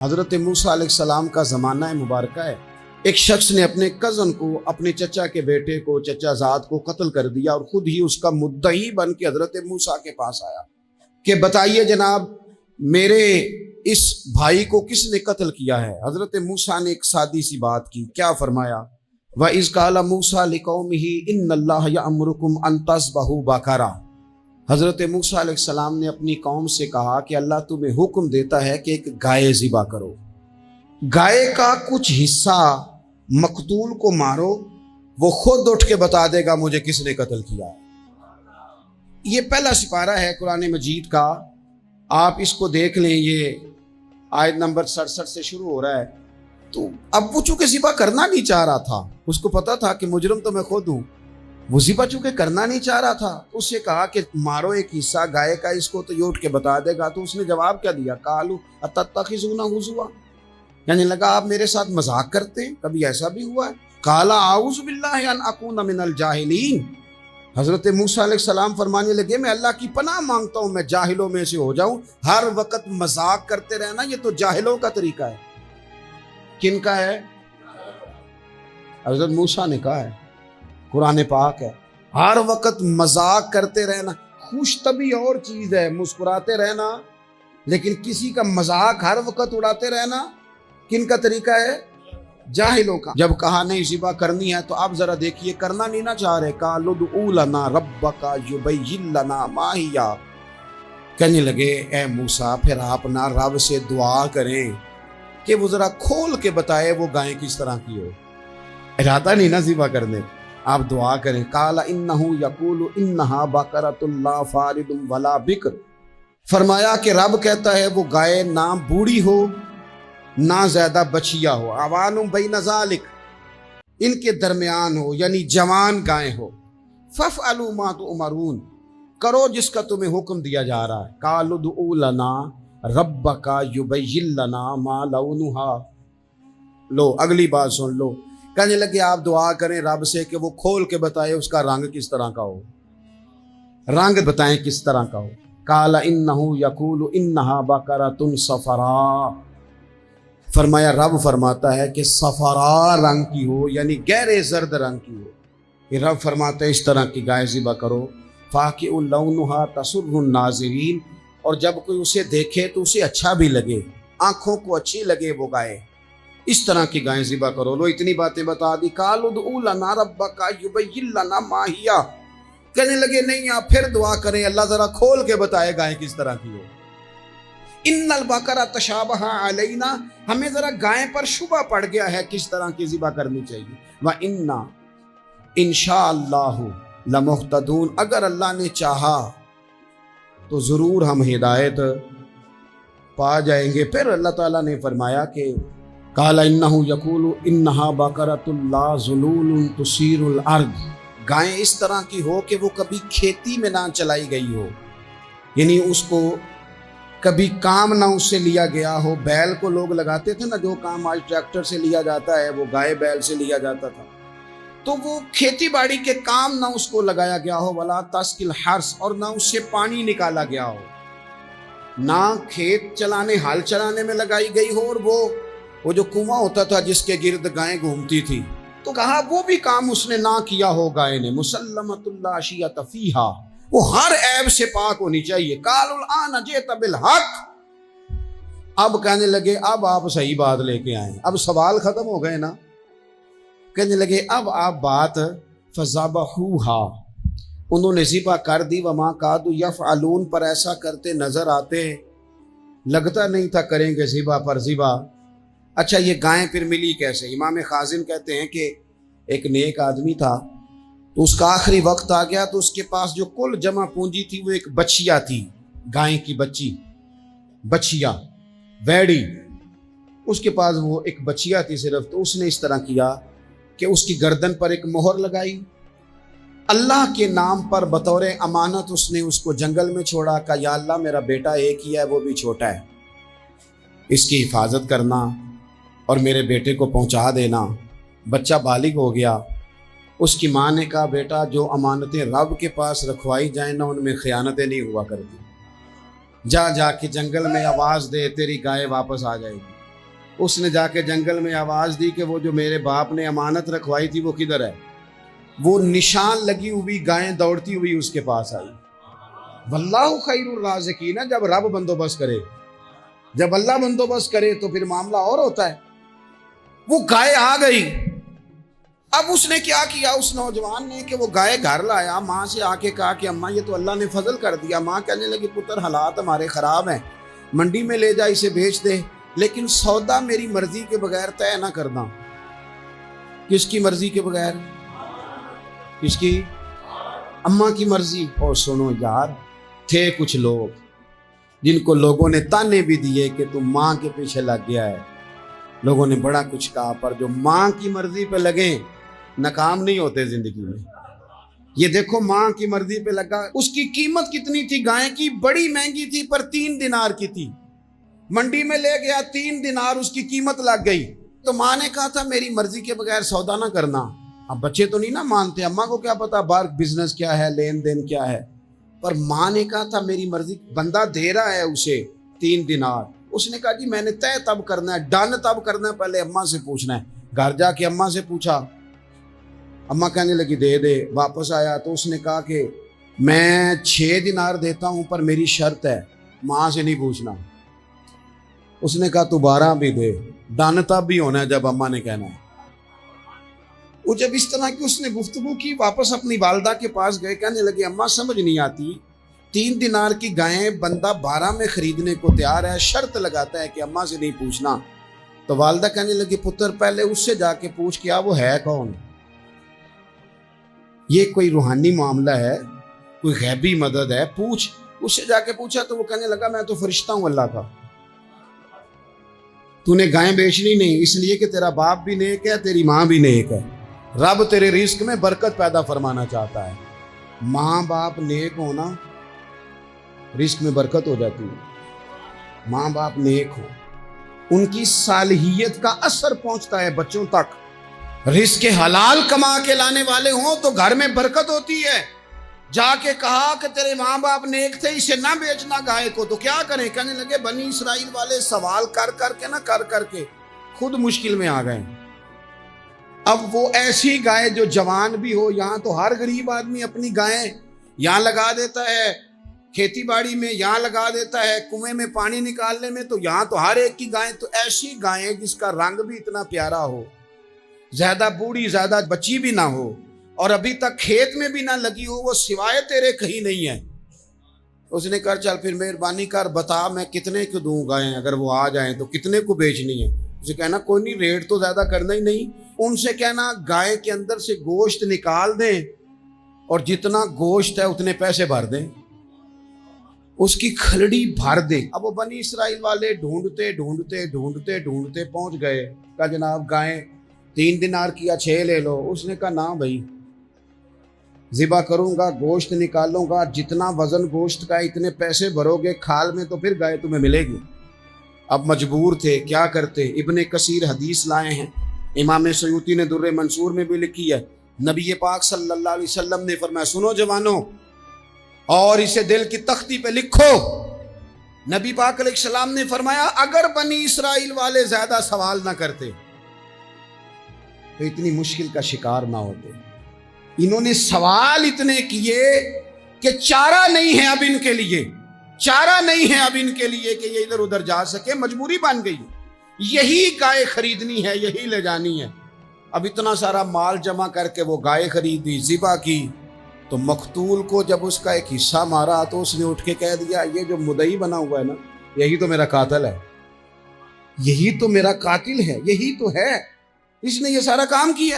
حضرت موسیٰ علیہ السلام کا زمانہ مبارکہ ہے۔ ایک شخص نے اپنے کزن کو، اپنے چچا کے بیٹے کو، چچا زاد کو قتل کر دیا اور خود ہی اس کا مدعی بن کے حضرت موسیٰ کے پاس آیا کہ بتائیے جناب میرے اس بھائی کو کس نے قتل کیا ہے؟ حضرت موسیٰ نے ایک سادی سی بات کی، کیا فرمایا؟ وَإِذْ قَالَ مُوسَىٰ لِقَوْمِهِ إِنَّ اللَّهَ يَأْمُرُكُمْ أَن تَذْبَحُوا بَقَرَةً۔ حضرت موسیٰ علیہ السلام نے اپنی قوم سے کہا کہ اللہ تمہیں حکم دیتا ہے کہ ایک گائے ذبح کرو، گائے کا کچھ حصہ مقتول کو مارو، وہ خود اٹھ کے بتا دے گا مجھے کس نے قتل کیا ہے۔ یہ پہلا سپارہ ہے قرآن مجید کا، آپ اس کو دیکھ لیں، یہ آیت نمبر 67 سے شروع ہو رہا ہے۔ تو اب وہ چونکہ ذبح کرنا نہیں چاہ رہا تھا، اس کو پتا تھا کہ مجرم تو میں خود ہوں، وہ ذبح چونکہ کرنا نہیں چاہ رہا تھا، اس سے کہا کہ مارو ایک حصہ گائے کا، اس کو تو یہ اٹھ کے بتا دے گا۔ تو اس نے جواب کیا دیا؟ قالوا اتتخذون ہزوا، یعنی لگا آپ میرے ساتھ مذاق کرتے ہیں، کبھی ایسا بھی ہوا ہے؟ قال اعوذ باللہ ان اکون من الجاہلین، حضرت موسیٰ علیہ السلام فرمانے لگے میں اللہ کی پناہ مانگتا ہوں میں جاہلوں میں سے ہو جاؤں۔ ہر وقت مذاق کرتے رہنا یہ تو جاہلوں کا طریقہ ہے۔ کن کا ہے؟ حضرت موسیٰ نے کہا ہے، قرآن پاک ہے، ہر وقت مذاق کرتے رہنا۔ خوش طبعی اور چیز ہے، مسکراتے رہنا، لیکن کسی کا مذاق ہر وقت اڑاتے رہنا کن کا طریقہ ہے؟ جاہلوں کا۔ جب کہا نہیں ذبح کرنی ہے تو آپ ذرا دیکھیے، کرنا نہیں نہ چاہ رہے، قالوا ادع لنا ربک یبین لنا ما ہی، کہنے لگے اے موسیٰ پھر آپ نہ رب سے دعا کریں کہ وہ ذرا کھول کے بتائے وہ گائیں کس طرح کی ہو۔ ارادہ نہیں نہ ذبح کرنے، آپ دعا کریں۔ قال انہ یقول انہا بقرۃ لا فارض ولا بکر، فرمایا کہ رب کہتا ہے وہ گائے نہ بوڑھی ہو نہ زیادہ بچیا ہو، عوان بین ذالک، ان کے درمیان ہو، یعنی جوان گائے ہو۔ فافعلوا ما تؤمرون، کرو جس کا تمہیں حکم دیا جا رہا ہے۔ قالوا ادع لنا ربک یبین لنا ما لونھا، لو اگلی بات سن لو، کہنے لگے آپ دعا کریں رب سے کہ وہ کھول کے بتائے اس کا رنگ کس طرح کا ہو، رنگ بتائیں کس طرح کا ہو۔ قال انہ یقول انہا بقرۃ صفراء، فرمایا رب فرماتا ہے کہ صفراء رنگ کی ہو، یعنی گہرے زرد رنگ کی ہو۔ یہ رب فرماتا ہے اس طرح کی گائے ذبح کرو۔ فاقع لونھا تسر الناظرین، اور جب کوئی اسے دیکھے تو اسے اچھا بھی لگے، آنکھوں کو اچھی لگے وہ گائے، اس طرح کی گائیں ذبح کرو۔ لو اتنی باتیں بتا دی۔ قالوا ادع لنا ربک یبین لنا ما ہی، کہنے لگے نہیں آپ پھر دعا کریں اللہ ذرا کھول کے بتائے گائیں کس طرح کی ہو۔ ان البقرہ تشابہ علینا، ہمیں ذرا گائیں پر شبہ پڑ گیا ہے کس طرح کی ذبح کرنی چاہیے۔ وَإِنَّا انشاءاللہ لمہتدون، اگر اللہ نے چاہا تو ضرور ہم ہدایت پا جائیں گے۔ پھر اللہ تعالیٰ نے فرمایا کہ قال انہ یقول انہا بقرۃ لا ذلول تثیر الارض، گائیں اس طرح کی ہو کہ وہ کبھی کھیتی میں نہ چلائی گئی ہو، یعنی اس کو کبھی کام نہ اس سے لیا گیا ہو۔ بیل کو لوگ لگاتے تھے نا، جو کام آج ٹریکٹر سے لیا جاتا ہے وہ گائے بیل سے لیا جاتا تھا، تو وہ کھیتی باڑی کے کام نہ اس کو لگایا گیا ہو۔ ولا تسقی الحرث، اور نہ اس سے پانی نکالا گیا ہو، نہ کھیت چلانے ہل چلانے میں لگائی گئی ہو، اور وہ جو کنواں ہوتا تھا جس کے گرد گائیں گھومتی تھی، تو کہا وہ بھی کام اس نے نہ کیا ہو گائے نے۔ مسلمۃ لا شیۃ فیہا، وہ ہر عیب سے پاک ہونی چاہیے۔ قالوا الآن جئت بالحق، اب کہنے لگے اب آپ صحیح بات لے کے آئیں، اب سوال ختم ہو گئے نا، کہنے لگے اب آپ بات فذبحوہا، انہوں نے ذبح کر دی۔ وما کادوا یفعلون، پر ایسا کرتے نظر آتے، لگتا نہیں تھا کریں گے ذبح پر ذبح۔ اچھا یہ گائیں پھر ملی کیسے؟ امام خازن کہتے ہیں کہ ایک نیک آدمی تھا، تو اس کا آخری وقت آ گیا، تو اس کے پاس جو کل جمع پونجی تھی وہ ایک بچیا تھی، گائیں کی بچیا ویڑی، اس کے پاس وہ ایک بچیا تھی صرف۔ تو اس نے اس طرح کیا کہ اس کی گردن پر ایک مہر لگائی، اللہ کے نام پر بطور امانت اس نے اس کو جنگل میں چھوڑا، کہا یا اللہ میرا بیٹا ایک ہی ہے، وہ بھی چھوٹا ہے، اس کی حفاظت کرنا اور میرے بیٹے کو پہنچا دینا۔ بچہ بالغ ہو گیا، اس کی ماں نے کہا بیٹا جو امانتیں رب کے پاس رکھوائی جائیں نا ان میں خیانتیں نہیں ہوا کرتی، جا کے جنگل میں آواز دے تیری گائے واپس آ جائے گی۔ اس نے جا کے جنگل میں آواز دی کہ وہ جو میرے باپ نے امانت رکھوائی تھی وہ کدھر ہے؟ وہ نشان لگی ہوئی گائیں دوڑتی ہوئی اس کے پاس آئی۔ واللہ خیر الرازقین، جب رب بندوبست کرے، جب اللہ بندوبست کرے تو پھر معاملہ اور ہوتا ہے۔ وہ گائے آ گئی۔ اب اس نے کیا کیا اس نوجوان نے کہ وہ گائے گھر لایا، ماں سے آ کے کہا کہ اماں یہ تو اللہ نے فضل کر دیا۔ ماں کہنے لگی پتر حالات ہمارے خراب ہیں، منڈی میں لے جا اسے بیچ دے، لیکن سودا میری مرضی کے بغیر طے نہ کرنا۔ کس کی مرضی کے بغیر؟ کس کی؟ اماں کی مرضی۔ اور سنو یار، تھے کچھ لوگ جن کو لوگوں نے تانے بھی دیے کہ تم ماں کے پیچھے لگ گیا ہے، لوگوں نے بڑا کچھ کہا، پر جو ماں کی مرضی پہ لگیں ناکام نہیں ہوتے زندگی میں۔ یہ دیکھو ماں کی مرضی پہ لگا۔ اس کی قیمت کتنی تھی گائے کی؟ بڑی مہنگی تھی، پر 3 دینار کی تھی۔ منڈی میں لے گیا، 3 دینار اس کی قیمت لگ گئی۔ تو ماں نے کہا تھا میری مرضی کے بغیر سودا نہ کرنا۔ اب بچے تو نہیں نہ مانتے، اماں کو کیا پتا باہر بزنس کیا ہے، لین دین کیا ہے، پر ماں نے کہا تھا میری مرضی۔ بندہ دے رہا ہے اسے 3 دینار، اس نے کہا جی میں نے طے تب کرنا ہے، ڈن تب کرنا ہے، پہلے اماں سے پوچھنا ہے۔ گھر جا کے اماں سے پوچھا، اماں کہنے لگی دے دے۔ واپس آیا تو اس نے کہا کہ میں 6 دینار دیتا ہوں پر میری شرط ہے، ماں سے نہیں پوچھنا۔ اس نے کہا تو 12 بھی دے، ڈن تب بھی ہونا ہے جب اماں نے کہنا ہے۔ وہ جب اس طرح کی اس نے گفتگو کی، واپس اپنی والدہ کے پاس گئے، کہنے لگے اماں سمجھ نہیں آتی، 3 دینار کی گائیں بندہ 12 میں خریدنے کو تیار ہے، شرط لگاتا ہے کہ اماں سے نہیں پوچھنا۔ تو والدہ کہنے لگی پتر پہلے اس سے جا کے پوچھ کیا وہ ہے کون؟ یہ کوئی روحانی معاملہ ہے، کوئی غیبی مدد ہے، پوچھ۔ اس سے جا کے پوچھا تو وہ کہنے لگا میں تو فرشتہ ہوں اللہ کا، تو نے گائیں بیچنی نہیں، اس لیے کہ تیرا باپ بھی نیک ہے، تیری ماں بھی نیک ہے، رب تیرے رزق میں برکت پیدا فرمانا چاہتا ہے۔ ماں باپ نیک ہونا، رزق میں برکت ہو جاتی ہے۔ ماں باپ نیک ہو، ان کی صالحیت کا اثر پہنچتا ہے بچوں تک۔ رزق حلال کما کے لانے والے ہوں تو گھر میں برکت ہوتی ہے۔ جا کے کہا کہ تیرے ماں باپ نیک تھے، اسے نہ بیچنا گائے کو، تو کیا کریں؟ کہنے لگے بنی اسرائیل والے سوال کر کر کے خود مشکل میں آ گئے۔ اب وہ ایسی گائے جو جوان بھی ہو، یہاں تو ہر غریب آدمی اپنی گائیں یہاں لگا دیتا ہے، کھیتی باڑی میں یہاں لگا دیتا ہے، کنویں میں پانی نکالنے میں تو یہاں تو ہر ایک کی گائیں، تو ایسی گائیں جس کا رنگ بھی اتنا پیارا ہو، زیادہ بوڑھی زیادہ بچی بھی نہ ہو، اور ابھی تک کھیت میں بھی نہ لگی ہو، وہ سوائے تیرے کہیں نہیں ہے۔ اس نے کہا چل پھر مہربانی کر بتا میں کتنے کو دوں گائیں، اگر وہ آ جائیں تو کتنے کو بیچنی ہے؟ اسے کہنا کوئی نہیں، ریٹ تو زیادہ کرنا ہی نہیں، ان سے کہنا گائے کے اندر سے گوشت نکال دیں اور جتنا گوشت ہے اتنے پیسے بھر دیں، اس کی کھلڑی بھر دیں۔ اب وہ بنی اسرائیل والے ڈھونڈتے پہنچ گئے، کہا جناب گائیں 3 دینار کی یا 6 لے لو۔ اس نے کہا نہ بھائی، ذبح کروں گا، گوشت نکالوں گا، جتنا وزن گوشت کا اتنے پیسے بھرو گے کھال میں تو پھر گائے تمہیں ملے گی۔ اب مجبور تھے، کیا کرتے؟ ابن کثیر حدیث لائے ہیں، امام سیوطی نے در منصور میں بھی لکھی ہے، نبی پاک صلی اللہ علیہ وسلم نے فرمایا سنو جوانوں، اور اسے دل کی تختی پہ لکھو، نبی پاک علیہ السلام نے فرمایا اگر بنی اسرائیل والے زیادہ سوال نہ کرتے تو اتنی مشکل کا شکار نہ ہوتے۔ انہوں نے سوال اتنے کیے کہ چارہ نہیں ہے اب ان کے لیے، چارہ نہیں ہے اب ان کے لیے کہ یہ ادھر ادھر جا سکے، مجبوری بن گئی، یہی گائے خریدنی ہے، یہی لے جانی ہے۔ اب اتنا سارا مال جمع کر کے وہ گائے خریدی، ذبح کی، تو مقتول کو جب اس کا ایک حصہ مارا تو اس نے اٹھ کے کہہ دیا یہ جو مدعی بنا ہوا ہے نا، یہی تو میرا قاتل ہے، یہی تو میرا قاتل ہے، یہی تو ہے، اس نے یہ سارا کام کیا۔